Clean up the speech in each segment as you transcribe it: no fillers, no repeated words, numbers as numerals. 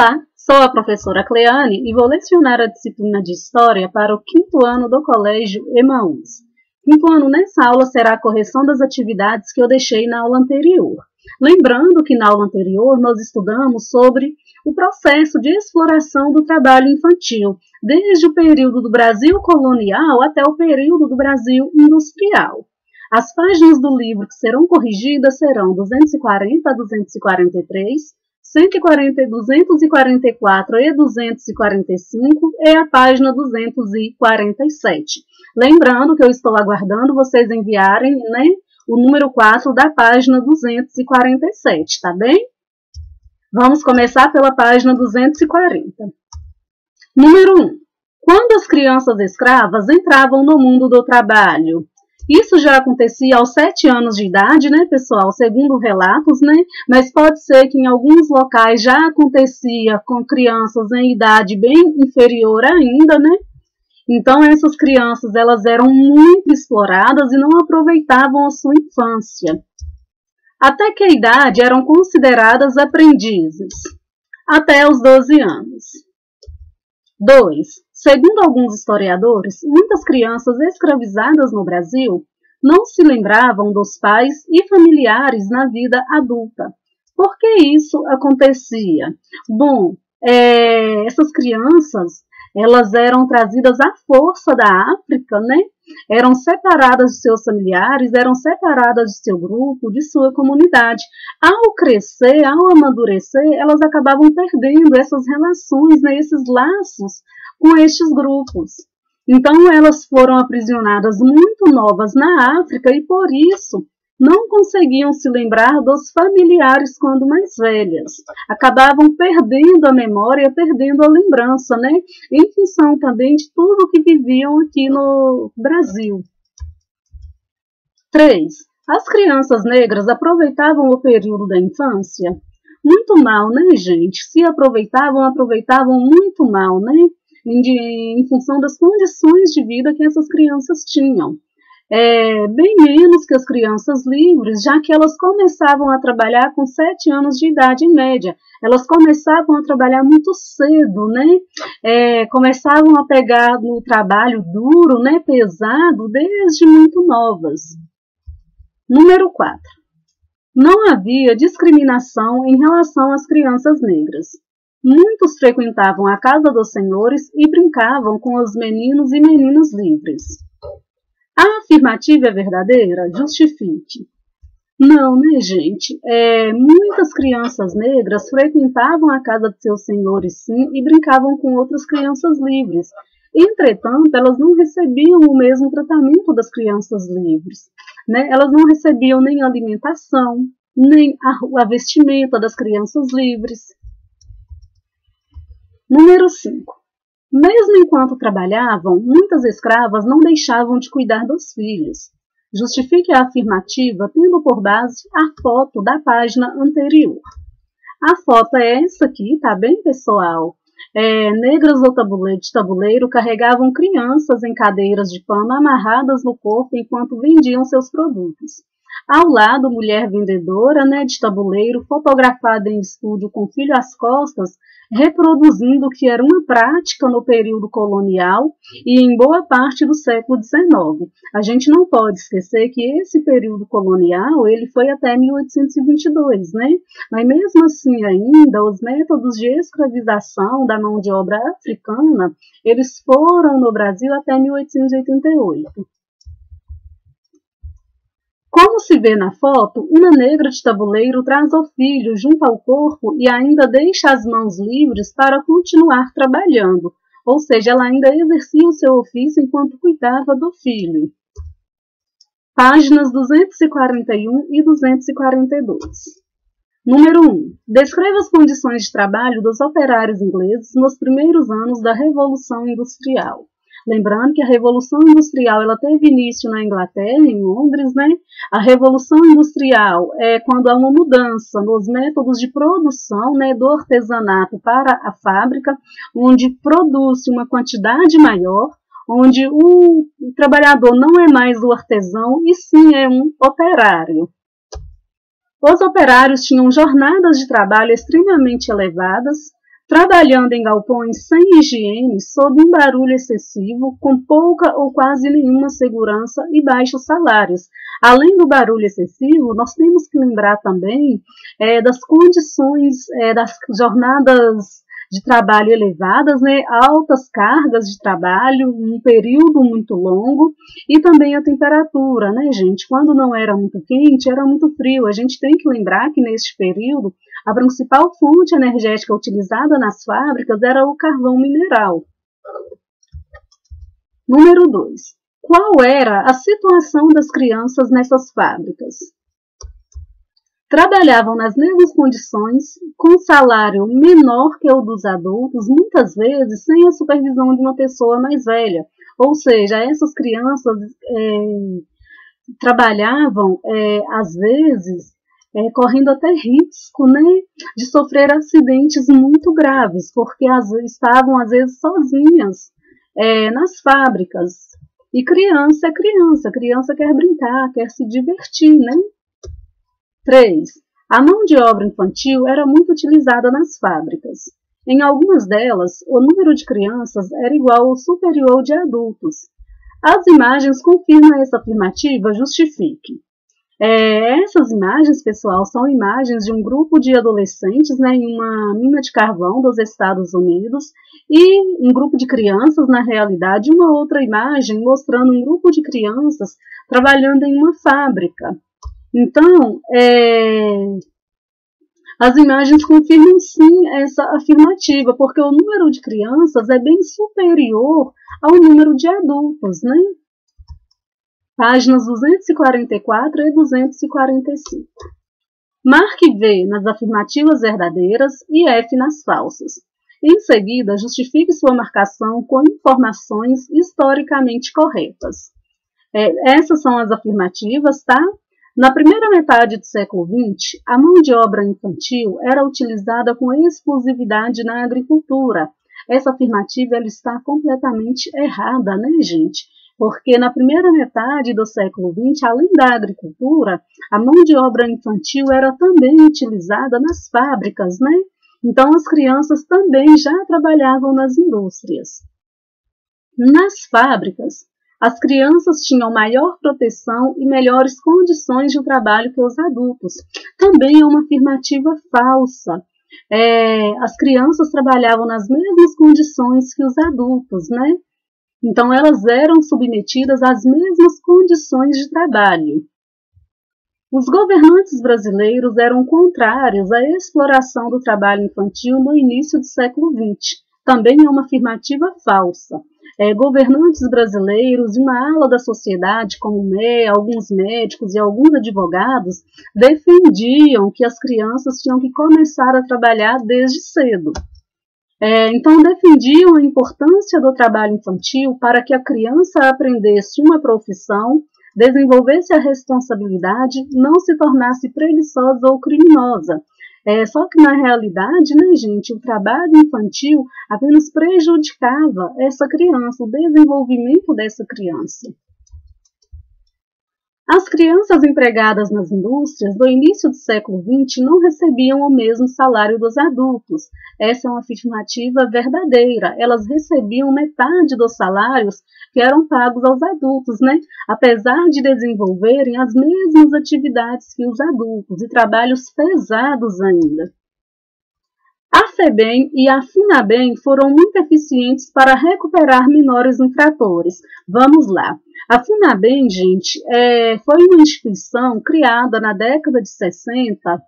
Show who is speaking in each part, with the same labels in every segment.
Speaker 1: Olá, sou a professora Cleane e vou lecionar a disciplina de História para o 5º ano do Colégio Emaús. 5º ano nessa aula será a correção das atividades que eu deixei na aula anterior. Lembrando que na aula anterior nós estudamos sobre o processo de exploração do trabalho infantil, desde o período do Brasil colonial até o período do Brasil industrial. As páginas do livro que serão corrigidas serão 240 a 243, 140, 244 e 245 e a página 247. Lembrando que eu estou aguardando vocês enviarem, o número 4 da página 247, tá bem? Vamos começar pela página 240. Número 1. Quando as crianças escravas entravam no mundo do trabalho? Isso já acontecia aos 7 anos de idade, pessoal? Segundo relatos, Mas pode ser que em alguns locais já acontecia com crianças em idade bem inferior ainda, Então, essas crianças, elas eram muito exploradas e não aproveitavam a sua infância. Até que idade eram consideradas aprendizes? Até os 12 anos. 2. Segundo alguns historiadores, muitas crianças escravizadas no Brasil não se lembravam dos pais e familiares na vida adulta. Por que isso acontecia? Bom, essas crianças, elas eram trazidas à força da África, Eram separadas de seus familiares, eram separadas de seu grupo, de sua comunidade. Ao crescer, ao amadurecer, elas acabavam perdendo essas relações, esses laços com estes grupos. Então, elas foram aprisionadas muito novas na África e, por isso, não conseguiam se lembrar dos familiares quando mais velhas. Acabavam perdendo a memória, perdendo a lembrança, Em função também de tudo que viviam aqui no Brasil. 3. As crianças negras aproveitavam o período da infância? Muito mal, gente? Se aproveitavam muito mal, Em função das condições de vida que essas crianças tinham. Bem menos que as crianças livres, já que elas começavam a trabalhar com 7 anos de idade em média. Elas começavam a trabalhar muito cedo, Começavam a pegar no trabalho duro, pesado, desde muito novas. Número 4. Não havia discriminação em relação às crianças negras. Muitos frequentavam a casa dos senhores e brincavam com os meninos e meninas livres. A afirmativa é verdadeira? Justifique. Não, gente? Muitas crianças negras frequentavam a casa de seus senhores, sim, e brincavam com outras crianças livres. Entretanto, elas não recebiam o mesmo tratamento das crianças livres. Elas não recebiam nem a alimentação, nem a vestimenta das crianças livres. Número 5. Mesmo enquanto trabalhavam, muitas escravas não deixavam de cuidar dos filhos. Justifique a afirmativa tendo por base a foto da página anterior. A foto é essa aqui, tá bem, pessoal? Negras de tabuleiro carregavam crianças em cadeiras de pano amarradas no corpo enquanto vendiam seus produtos. Ao lado, mulher vendedora, de tabuleiro, fotografada em estúdio com filho às costas, reproduzindo o que era uma prática no período colonial e em boa parte do século XIX. A gente não pode esquecer que esse período colonial ele foi até 1822, Mas mesmo assim ainda, os métodos de escravização da mão de obra africana, eles foram no Brasil até 1888. Como se vê na foto, uma negra de tabuleiro traz o filho junto ao corpo e ainda deixa as mãos livres para continuar trabalhando, ou seja, ela ainda exercia o seu ofício enquanto cuidava do filho. Páginas 241 e 242. Número 1. Descreva as condições de trabalho dos operários ingleses nos primeiros anos da Revolução Industrial. Lembrando que a Revolução Industrial ela teve início na Inglaterra, em Londres, A Revolução Industrial é quando há uma mudança nos métodos de produção, do artesanato para a fábrica, onde produz uma quantidade maior, onde o trabalhador não é mais o artesão, e sim é um operário. Os operários tinham jornadas de trabalho extremamente elevadas, trabalhando em galpões sem higiene, sob um barulho excessivo, com pouca ou quase nenhuma segurança e baixos salários. Além do barulho excessivo, nós temos que lembrar também das condições das jornadas de trabalho elevadas, né, altas cargas de trabalho, um período muito longo, e também a temperatura, né, gente? Quando não era muito quente, era muito frio. A gente tem que lembrar que neste período a principal fonte energética utilizada nas fábricas era o carvão mineral. Número 2. Qual era a situação das crianças nessas fábricas? Trabalhavam nas mesmas condições, com salário menor que o dos adultos, muitas vezes sem a supervisão de uma pessoa mais velha. Ou seja, essas crianças trabalhavam, às vezes, correndo até risco, né, de sofrer acidentes muito graves, porque estavam, às vezes, sozinhas nas fábricas. E criança é criança, criança quer brincar, quer se divertir, né? 3. A mão de obra infantil era muito utilizada nas fábricas. Em algumas delas, o número de crianças era igual ou superior ao de adultos. As imagens confirmam essa afirmativa? Justifique. Essas imagens, pessoal, são imagens de um grupo de adolescentes, né, em uma mina de carvão dos Estados Unidos, e um grupo de crianças, na realidade, uma outra imagem mostrando um grupo de crianças trabalhando em uma fábrica. Então, as imagens confirmam sim essa afirmativa, porque o número de crianças é bem superior ao número de adultos, né? Páginas 244 e 245. Marque V nas afirmativas verdadeiras e F nas falsas. Em seguida, justifique sua marcação com informações historicamente corretas. Essas são as afirmativas, tá? Na primeira metade do século XX, a mão de obra infantil era utilizada com exclusividade na agricultura. Essa afirmativa ela está completamente errada, né, gente? Porque na primeira metade do século XX, além da agricultura, a mão de obra infantil era também utilizada nas fábricas, né? Então as crianças também já trabalhavam nas indústrias. Nas fábricas, as crianças tinham maior proteção e melhores condições de trabalho que os adultos. Também é uma afirmativa falsa. As crianças trabalhavam nas mesmas condições que os adultos, né? Então, elas eram submetidas às mesmas condições de trabalho. Os governantes brasileiros eram contrários à exploração do trabalho infantil no início do século XX. Também é uma afirmativa falsa. Governantes brasileiros e uma ala da sociedade, como alguns médicos e alguns advogados, defendiam que as crianças tinham que começar a trabalhar desde cedo. Então, defendiam a importância do trabalho infantil para que a criança aprendesse uma profissão, desenvolvesse a responsabilidade, não se tornasse preguiçosa ou criminosa. Só que, na realidade, né, gente, o trabalho infantil apenas prejudicava essa criança, o desenvolvimento dessa criança. As crianças empregadas nas indústrias do início do século XX não recebiam o mesmo salário dos adultos. Essa é uma afirmativa verdadeira. Elas recebiam metade dos salários que eram pagos aos adultos, né? Apesar de desenvolverem as mesmas atividades que os adultos e trabalhos pesados ainda. A FEBEM e a FUNABEM foram muito eficientes para recuperar menores infratores. Vamos lá. A FUNABEM, gente, foi uma instituição criada na década de 60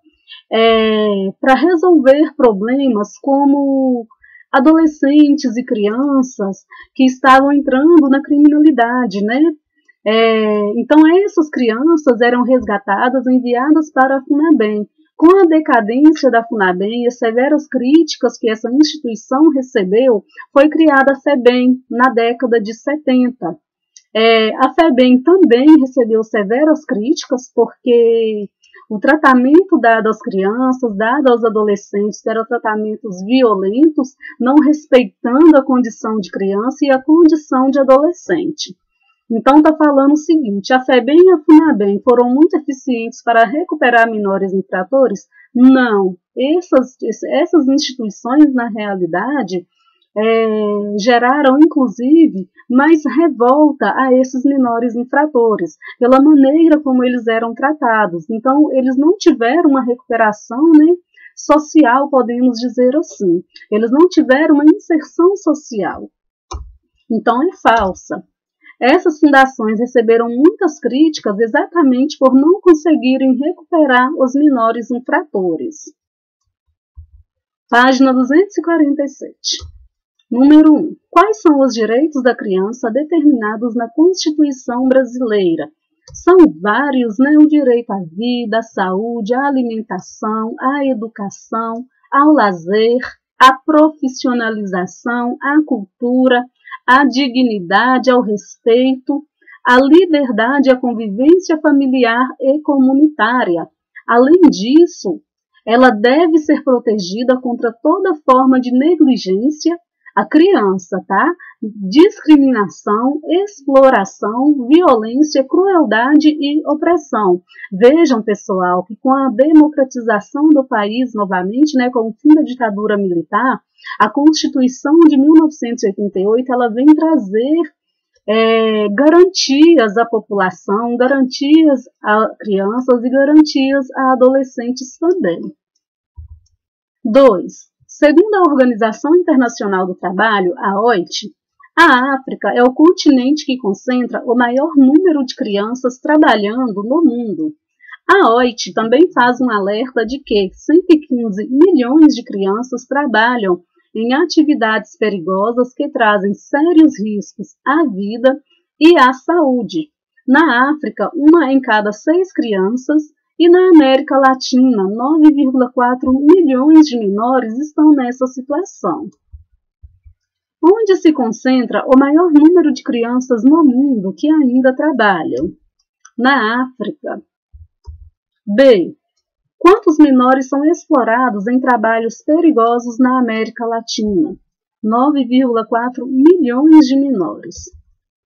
Speaker 1: para resolver problemas como adolescentes e crianças que estavam entrando na criminalidade, né? Então, essas crianças eram resgatadas, enviadas para a FUNABEM. Com a decadência da FUNABEM e as severas críticas que essa instituição recebeu, foi criada a FEBEM na década de 70. A FEBEM também recebeu severas críticas porque o tratamento dado às crianças, dado aos adolescentes, eram tratamentos violentos, não respeitando a condição de criança e a condição de adolescente. Então, está falando o seguinte, a FEBEM e a FUNABEM foram muito eficientes para recuperar menores infratores? Não, essas instituições, na realidade, geraram, inclusive, mais revolta a esses menores infratores, pela maneira como eles eram tratados. Então, eles não tiveram uma recuperação, né, social, podemos dizer assim. Eles não tiveram uma inserção social. Então, é falsa. Essas fundações receberam muitas críticas exatamente por não conseguirem recuperar os menores infratores. Página 247. Número 1. Quais são os direitos da criança determinados na Constituição brasileira? São vários, né? O direito à vida, à saúde, à alimentação, à educação, ao lazer, à profissionalização, à cultura, à dignidade, ao respeito, à liberdade, à convivência familiar e comunitária. Além disso, ela deve ser protegida contra toda forma de negligência à criança, tá? Discriminação, exploração, violência, crueldade e opressão. Vejam, pessoal, que com a democratização do país, novamente, né, com o fim da ditadura militar, a Constituição de 1988 ela vem trazer garantias à população, garantias a crianças e garantias a adolescentes também. 2. Segundo a Organização Internacional do Trabalho, a OIT, a África é o continente que concentra o maior número de crianças trabalhando no mundo. A OIT também faz um alerta de que 115 milhões de crianças trabalham em atividades perigosas que trazem sérios riscos à vida e à saúde. Na África, 1 em cada 6 crianças e na América Latina, 9,4 milhões de menores estão nessa situação. Onde se concentra o maior número de crianças no mundo que ainda trabalham? Na África. B. Quantos menores são explorados em trabalhos perigosos na América Latina? 9,4 milhões de menores.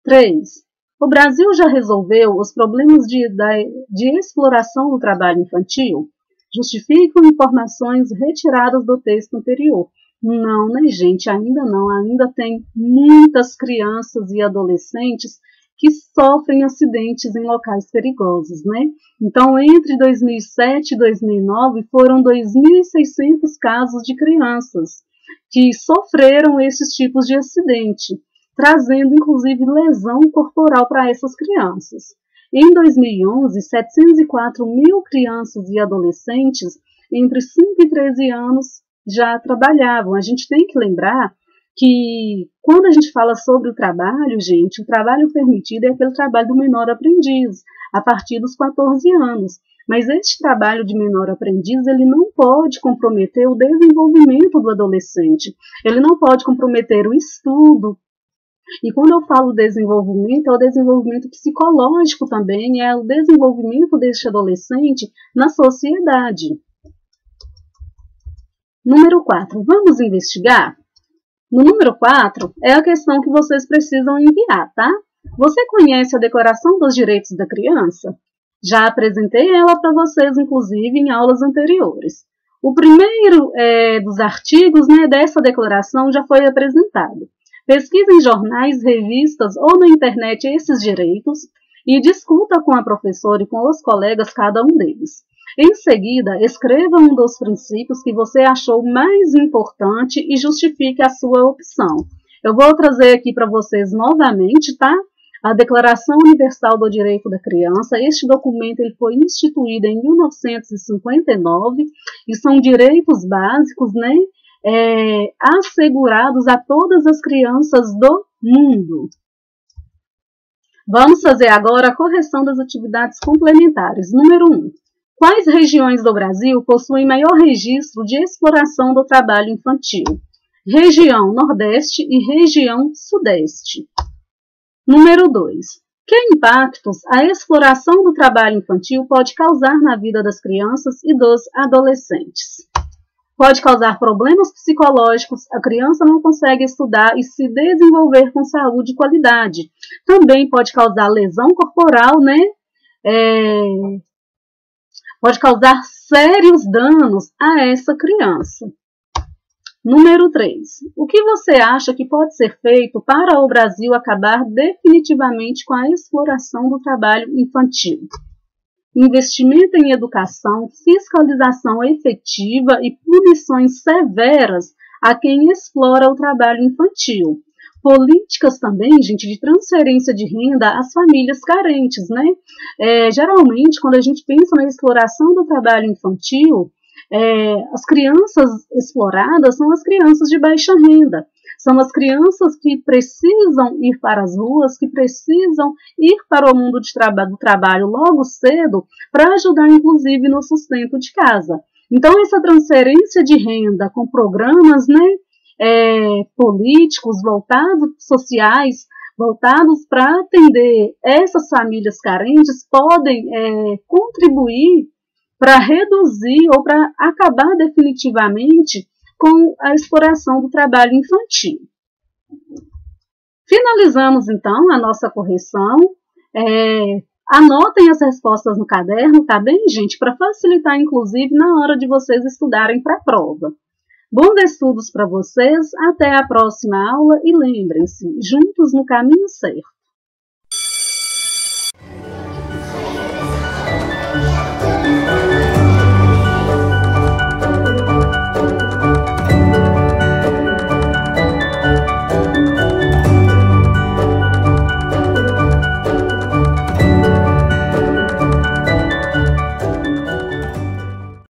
Speaker 1: 3. O Brasil já resolveu os problemas de exploração do trabalho infantil? Justificam informações retiradas do texto anterior. Não, né, gente? Ainda não. Ainda tem muitas crianças e adolescentes que sofrem acidentes em locais perigosos, né? Então, entre 2007 e 2009, foram 2.600 casos de crianças que sofreram esses tipos de acidente, trazendo, inclusive, lesão corporal para essas crianças. Em 2011, 704 mil crianças e adolescentes entre 5 e 13 anos já trabalhavam. A gente tem que lembrar que quando a gente fala sobre o trabalho, gente, o trabalho permitido é aquele trabalho do menor aprendiz, a partir dos 14 anos. Mas este trabalho de menor aprendiz, ele não pode comprometer o desenvolvimento do adolescente, ele não pode comprometer o estudo. E quando eu falo desenvolvimento, é o desenvolvimento psicológico também, é o desenvolvimento deste adolescente na sociedade. Número 4, vamos investigar? No número 4, é a questão que vocês precisam enviar, tá? Você conhece a Declaração dos Direitos da Criança? Já apresentei ela para vocês, inclusive, em aulas anteriores. O primeiro dos artigos, né, dessa declaração já foi apresentado. Pesquise em jornais, revistas ou na internet esses direitos e discuta com a professora e com os colegas cada um deles. Em seguida, escreva um dos princípios que você achou mais importante e justifique a sua opção. Eu vou trazer aqui para vocês novamente, tá? A Declaração Universal do Direito da Criança. Este documento ele foi instituído em 1959 e são direitos básicos, né? Assegurados a todas as crianças do mundo. Vamos fazer agora a correção das atividades complementares. Número 1. Quais regiões do Brasil possuem maior registro de exploração do trabalho infantil? Região Nordeste e região Sudeste. Número 2. Que impactos a exploração do trabalho infantil pode causar na vida das crianças e dos adolescentes? Pode causar problemas psicológicos, a criança não consegue estudar e se desenvolver com saúde e qualidade. Também pode causar lesão corporal, né? pode causar sérios danos a essa criança. Número 3. O que você acha que pode ser feito para o Brasil acabar definitivamente com a exploração do trabalho infantil? Investimento em educação, fiscalização efetiva e punições severas a quem explora o trabalho infantil. Políticas também, gente, de transferência de renda às famílias carentes, né? Geralmente, quando a gente pensa na exploração do trabalho infantil, as crianças exploradas são as crianças de baixa renda. São as crianças que precisam ir para as ruas, que precisam ir para o mundo do trabalho logo cedo para ajudar, inclusive, no sustento de casa. Então, essa transferência de renda com programas, políticos sociais, voltados para atender essas famílias carentes, podem contribuir para reduzir ou para acabar definitivamente com a exploração do trabalho infantil. Finalizamos, então, a nossa correção. Anotem as respostas no caderno, tá bem, gente? Para facilitar, inclusive, na hora de vocês estudarem para a prova. Bons estudos para vocês, até a próxima aula e lembrem-se, juntos no caminho certo.